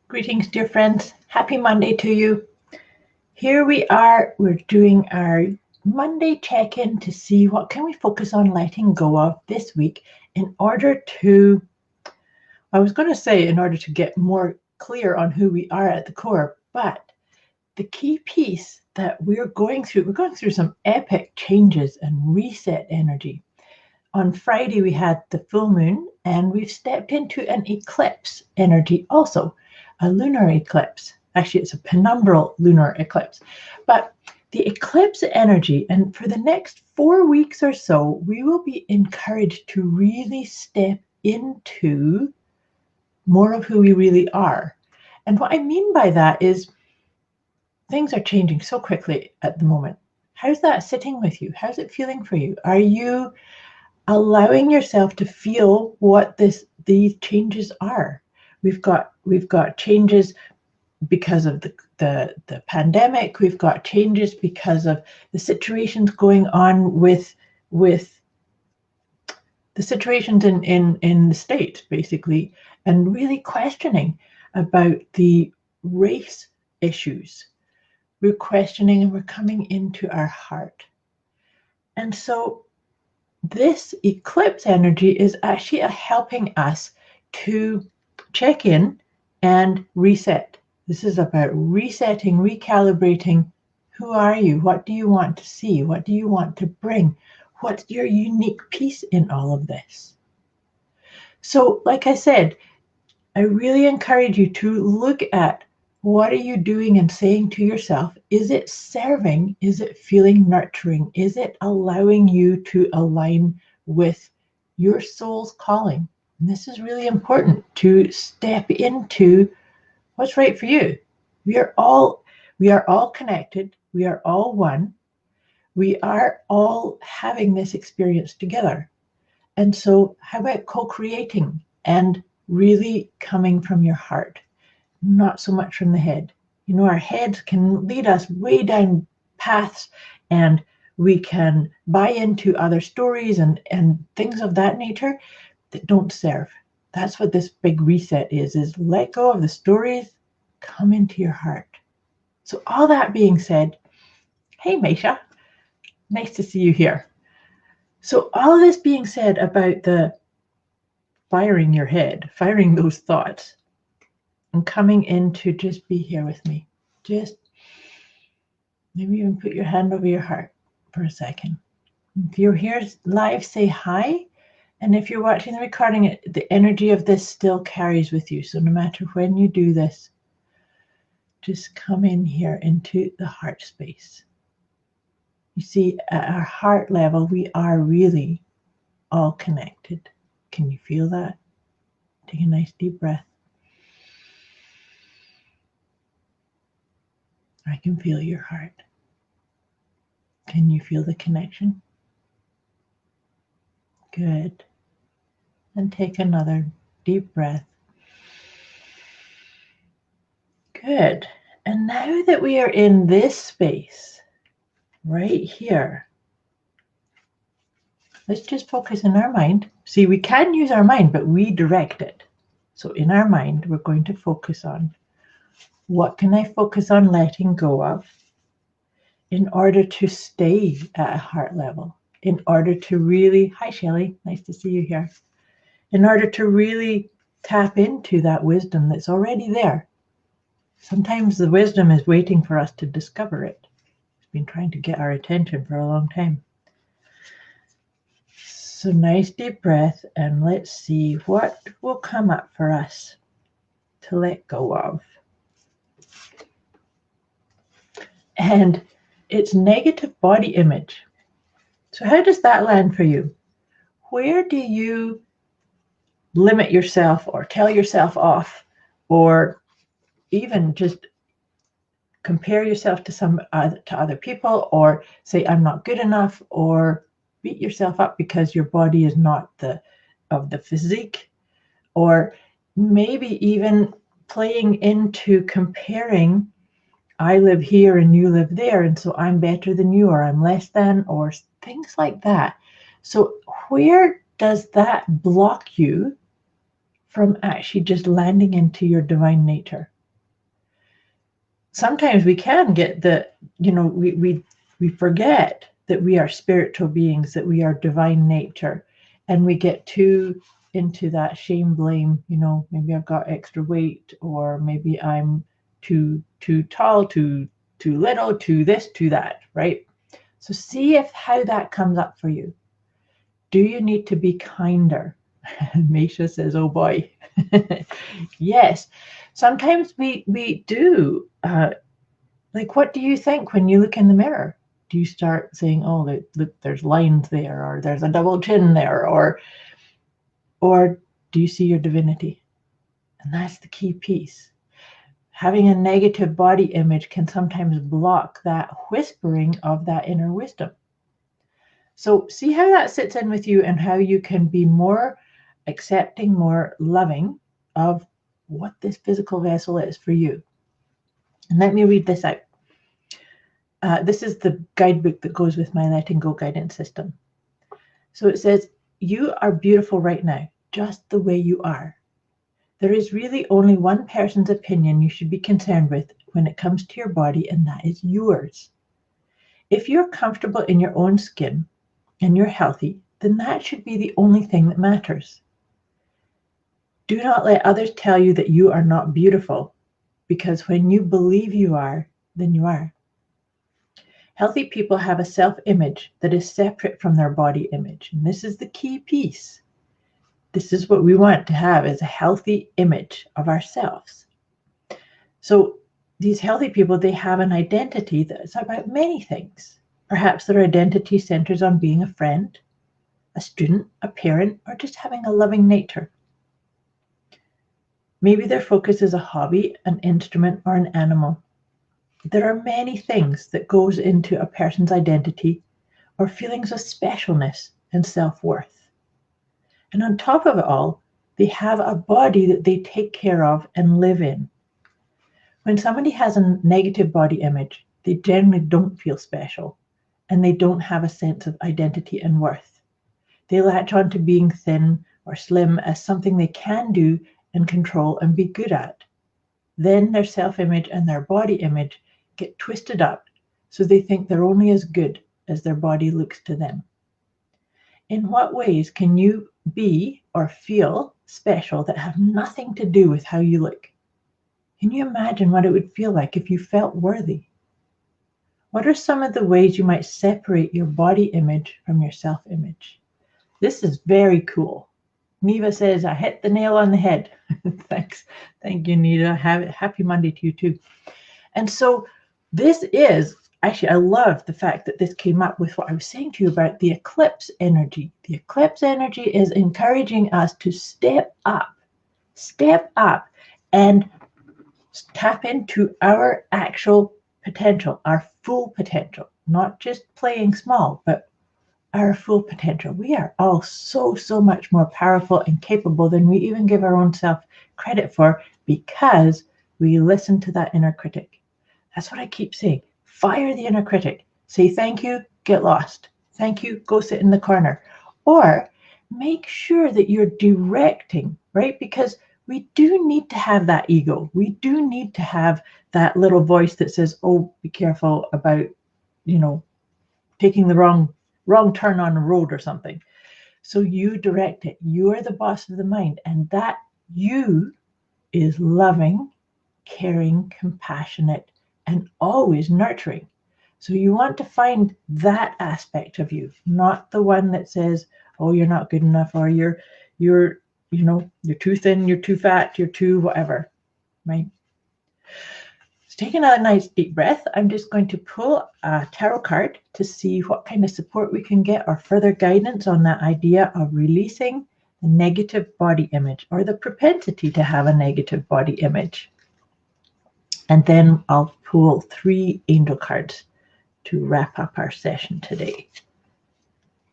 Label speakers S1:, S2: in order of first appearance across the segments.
S1: Greetings, dear friends. Happy Monday to you. Here we are. We're doing our Monday check-in to see what can we focus on letting go of this week in order to, I was going to say in order to get more clear on who we are at the core, but the key piece that we're going through some epic changes and reset energy. On Friday, we had the full moon, and we've stepped into an eclipse energy also, a lunar eclipse. Actually, it's a penumbral lunar eclipse. But the eclipse energy, and for the next 4 weeks or so, we will be encouraged to really step into more of who we really are. And what I mean by that is things are changing so quickly at the moment. How's that sitting with you? How's it feeling for you? Are you allowing yourself to feel what these changes are? We've got changes because of the pandemic. We've got changes because of the situations going on with the situations in the States, basically, and really questioning about the race issues. We're questioning and we're coming into our heart. And so this eclipse energy is actually helping us to check in and reset. This is about resetting, recalibrating. Who are you? What do you want to see? What do you want to bring? What's your unique piece in all of this? So, like I said, I really encourage you to look at what are you doing and saying to yourself? Is it serving? Is it feeling nurturing? Is it allowing you to align with your soul's calling? And this is really important to step into what's right for you. We are all connected. We are all one. We are all having this experience together. And so how about co-creating and really coming from your heart? Not so much from the head. Our heads can lead us way down paths, and we can buy into other stories and things of that nature that don't serve. That's what this big reset is let go of the stories, come into your heart. So all that being said, hey Meisha, nice to see you here. So all this being said about the firing your head, firing those thoughts, and coming in to just be here with me. Just maybe even put your hand over your heart for a second. If you're here live, say hi. And if you're watching the recording, the energy of this still carries with you. So no matter when you do this, just come in here into the heart space. You see, at our heart level, we are really all connected. Can you feel that? Take a nice deep breath. I can feel your heart. Can you feel the connection? Good. And take another deep breath. Good. And now that we are in this space, right here, let's just focus in our mind. See, we can use our mind, but we direct it. So in our mind, we're going to focus on what can I focus on letting go of in order to stay at a heart level, in order to really, hi Shelley, nice to see you here, in order to really tap into that wisdom that's already there. Sometimes the wisdom is waiting for us to discover it. It's been trying to get our attention for a long time. So nice deep breath, and let's see what will come up for us to let go of. And it's negative body image. So how does that land for you? Where do you limit yourself or tell yourself off, or even just compare yourself to other people, or say I'm not good enough, or beat yourself up because your body is not of the physique, or maybe even playing into comparing, I live here and you live there, and so I'm better than you, or I'm less than, or things like that. So where does that block you from actually just landing into your divine nature? sometimes we can get we forget that we are spiritual beings, that we are divine nature, and we get too into that shame, blame. Maybe I've got extra weight, or maybe I'm too tall, too little, too this, too that, right? So see if how that comes up for you. Do you need to be kinder? Misha says, oh boy. Yes, sometimes we do. Like, what do you think when you look in the mirror? Do you start saying, oh, look, there's lines there, or there's a double chin there, or do you see your divinity? And that's the key piece. Having a negative body image can sometimes block that whispering of that inner wisdom. So see how that sits in with you, and how you can be more accepting, more loving of what this physical vessel is for you. And let me read this out. This is the guidebook that goes with my letting go guidance system. So it says, you are beautiful right now, just the way you are. There is really only one person's opinion you should be concerned with when it comes to your body, and that is yours. If you're comfortable in your own skin and you're healthy, then that should be the only thing that matters. Do not let others tell you that you are not beautiful, because when you believe you are, then you are. Healthy people have a self-image that is separate from their body image. And this is the key piece. This is what we want to have, is a healthy image of ourselves. So these healthy people, they have an identity that's about many things. Perhaps their identity centers on being a friend, a student, a parent, or just having a loving nature. Maybe their focus is a hobby, an instrument, or an animal. There are many things that goes into a person's identity, or feelings of specialness and self-worth. And on top of it all, they have a body that they take care of and live in. When somebody has a negative body image, they generally don't feel special, and they don't have a sense of identity and worth. They latch on to being thin or slim as something they can do and control and be good at. Then their self-image and their body image get twisted up, so they think they're only as good as their body looks to them. In what ways can you be or feel special that have nothing to do with how you look? Can you imagine what it would feel like if you felt worthy? What are some of the ways you might separate your body image from your self-image? This is very cool. Neva says, I hit the nail on the head. Thanks. Thank you, Nita. Happy Monday to you too. And so this is, actually, I love the fact that this came up with what I was saying to you about the eclipse energy. The eclipse energy is encouraging us to step up and tap into our actual potential, our full potential, not just playing small, but our full potential. We are all so much more powerful and capable than we even give our own self credit for, because we listen to that inner critic. That's what I keep saying. Fire the inner critic. Say thank you, get lost. Thank you, go sit in the corner. Or make sure that you're directing, right? Because we do need to have that ego. We do need to have that little voice that says, oh, be careful about, taking the wrong turn on a road or something. So you direct it. You are the boss of the mind, and that you is loving, caring, compassionate, and always nurturing. So you want to find that aspect of you, not the one that says, oh, you're not good enough, or you're too thin, you're too fat, you're too whatever, right? So take another nice deep breath. I'm just going to pull a tarot card to see what kind of support we can get, or further guidance on that idea of releasing the negative body image, or the propensity to have a negative body image. And then I'll pull 3 angel cards to wrap up our session today.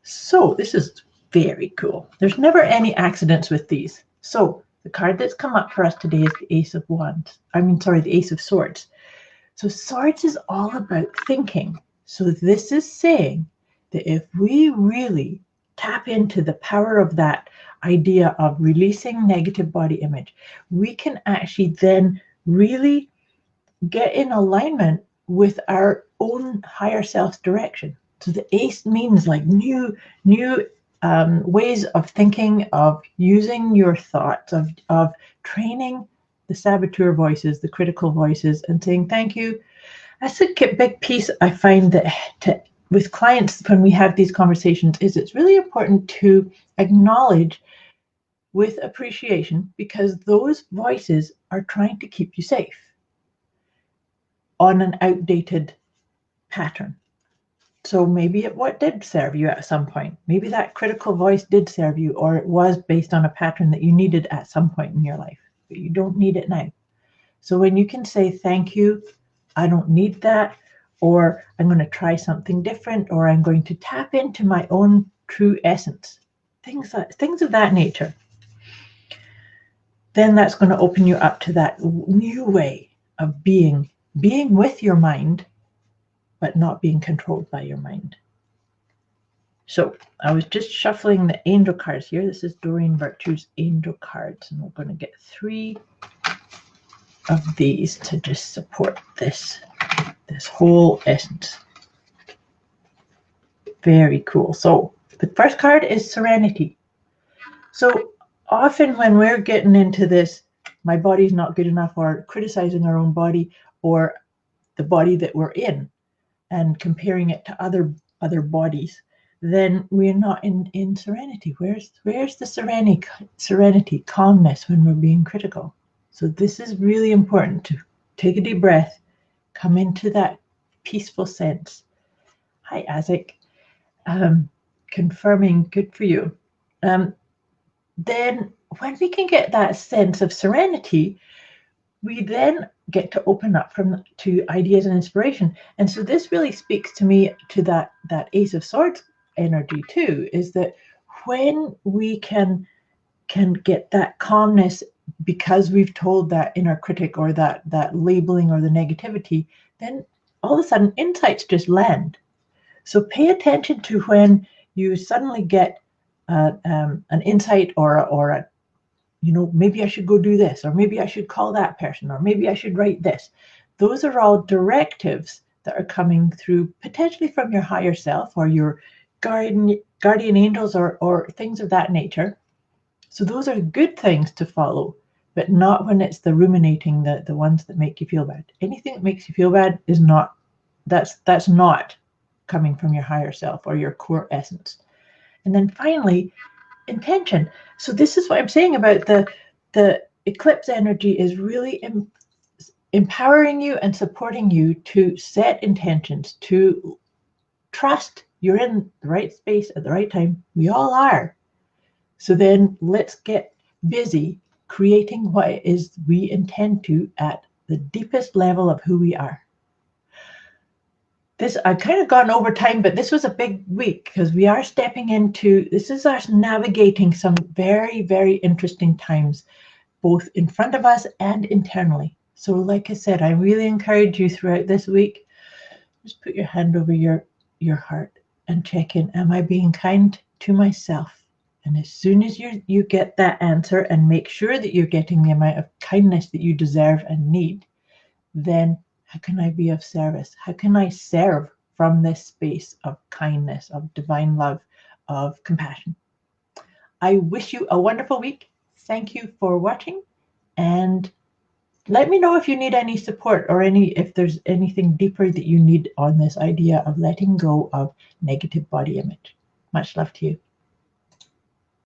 S1: So this is very cool. There's never any accidents with these. So the card that's come up for us today is the Ace of Wands. The Ace of Swords. So Swords is all about thinking. So this is saying that if we really tap into the power of that idea of releasing negative body image, we can actually then really get in alignment with our own higher self's direction. So the ACE means like new ways of thinking, of using your thoughts, of training the saboteur voices, the critical voices, and saying thank you. That's a big piece I find that with clients when we have these conversations is it's really important to acknowledge with appreciation, because those voices are trying to keep you safe on an outdated pattern. So maybe what did serve you at some point. Maybe that critical voice did serve you, or it was based on a pattern that you needed at some point in your life, but you don't need it now. So when you can say, thank you, I don't need that, or I'm going to try something different, or I'm going to tap into my own true essence, things of that nature, then that's going to open you up to that new way of being with your mind, but not being controlled by your mind. So I was just shuffling the angel cards here. This is Doreen Virtue's angel cards, and we're going to get 3 of these to just support this whole essence. Very cool. So the first card is serenity. So often when we're getting into this, my body's not good enough, or criticizing our own body or the body that we're in and comparing it to other bodies, then we're not in serenity. Where's the serenity, calmness when we're being critical? So this is really important to take a deep breath, come into that peaceful sense. Hi, Isaac. Confirming, good for you. Then when we can get that sense of serenity, we then get to open up to ideas and inspiration. And so this really speaks to me to that Ace of Swords energy too, is that when we can get that calmness because we've told that inner critic or that labeling or the negativity, then all of a sudden insights just land. So pay attention to when you suddenly get an insight or a maybe I should go do this, or maybe I should call that person, or maybe I should write this. Those are all directives that are coming through, potentially from your higher self or your guardian angels or things of that nature. So those are good things to follow, but not when it's the ruminating, the ones that make you feel bad. Anything that makes you feel bad is not, that's not coming from your higher self or your core essence. And then finally, intention. So this is what I'm saying about the eclipse energy is really empowering you and supporting you to set intentions, to trust you're in the right space at the right time. We all are. So then let's get busy creating what it is we intend to at the deepest level of who we are. I've kind of gone over time, but this was a big week because we are stepping into, this is us navigating some very, very interesting times, both in front of us and internally. So like I said, I really encourage you throughout this week, just put your hand over your heart and check in. Am I being kind to myself? And as soon as you get that answer and make sure that you're getting the amount of kindness that you deserve and need, then how can I be of service? How can I serve from this space of kindness, of divine love, of compassion? I wish you a wonderful week. Thank you for watching, and let me know if you need any support or if there's anything deeper that you need on this idea of letting go of negative body image. Much love to you.